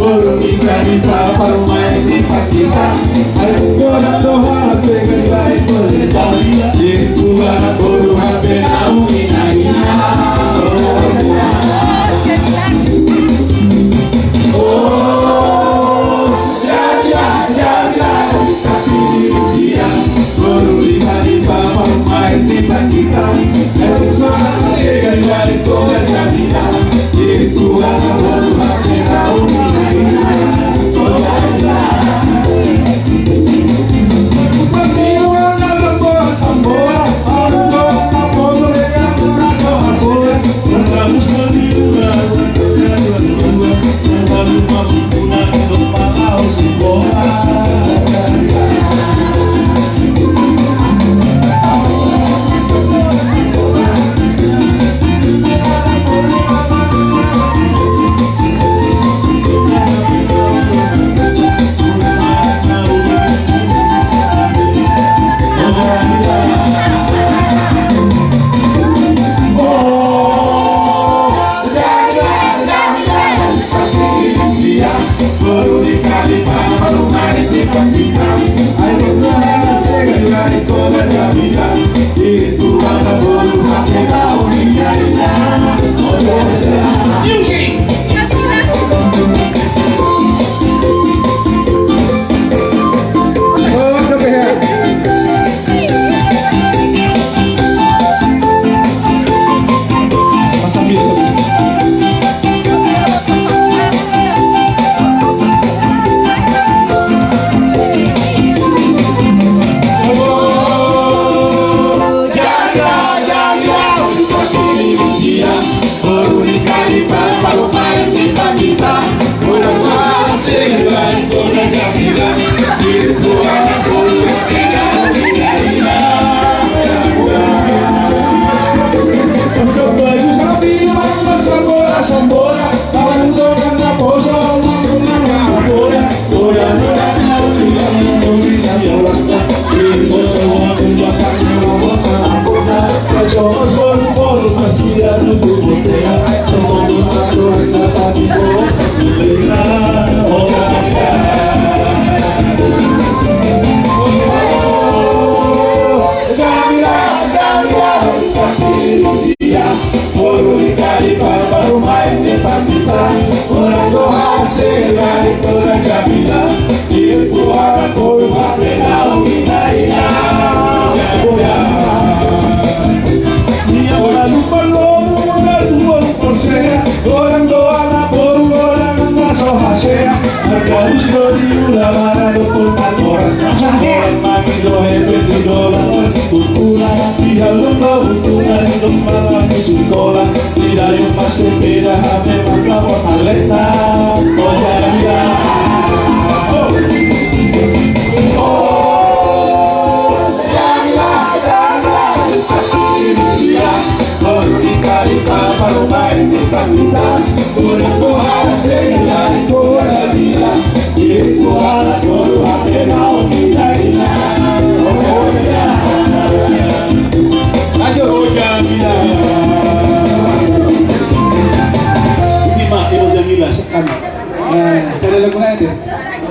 Berubah di papar main di pakita. Ayo kodak doa segala berita. Itu anak bodoh hape nau ina ina. Oh, jadilah kasih dia. Berubah di papar main di pakita. Ayo kodak segala berita. Itu anak bodoh hape nau ina ina.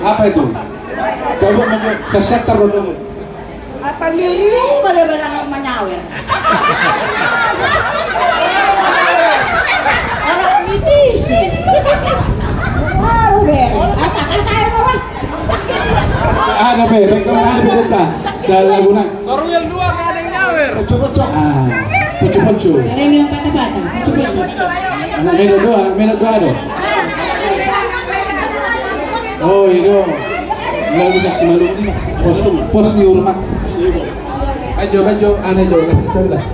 Apa itu? Coba kesetar dulu. Apa ngiriu benar-benar menyawer. Anak bisnis. Waduh deh. Apa kan saya apa? Ada bebek, ada bebek. Dari Laguna. Baru yang dua nggak ada yang nyawer. Pucu-pucu. Pucu-pucu. Yang patah-patah. Pucu-pucu. Anak minum dua ada. Oh itu lalu kasih malu ini pos di rumah. Ajo aneh jo kita lah.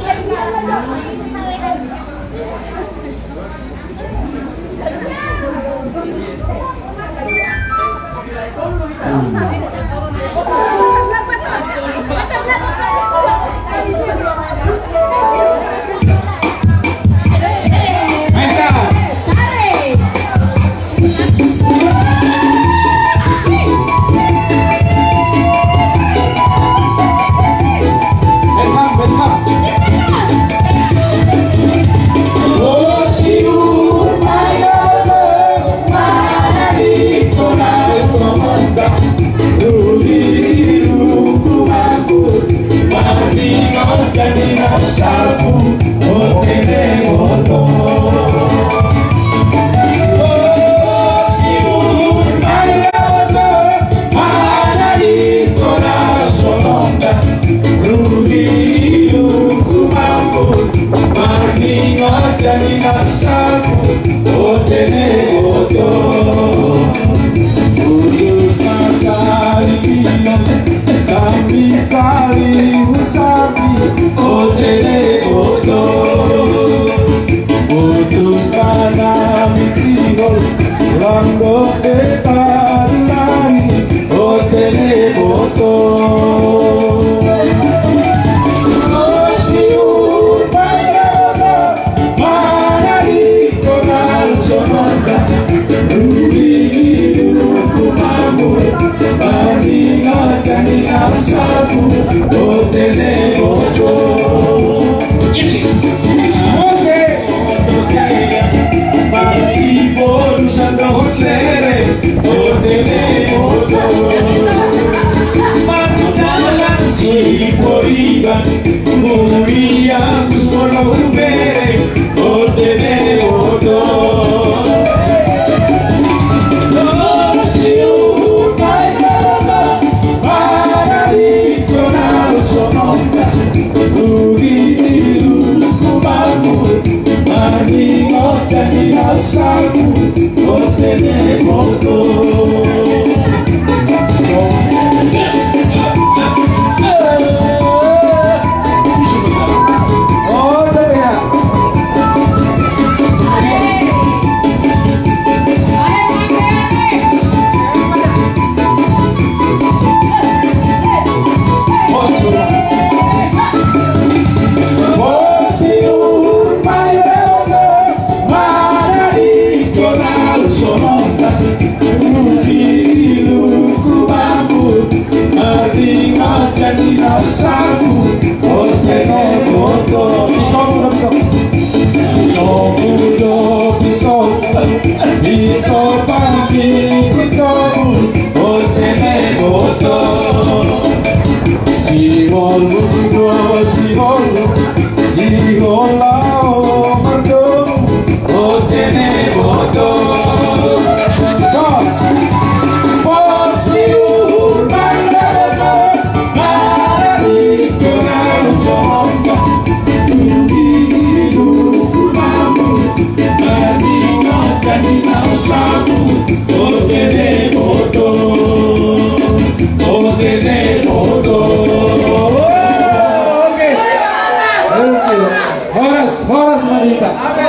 Proprietà di mani o televoto. Osmiur Bayada Manari Konal Sononda Rugi Kumamu Baninga Kanina Sabu o televoto. Masih borusan dohlere, ordene moto. Mandalan si poriban, muriam semua ubere, ordene moto. Salvo o telemoto. Horas Madita.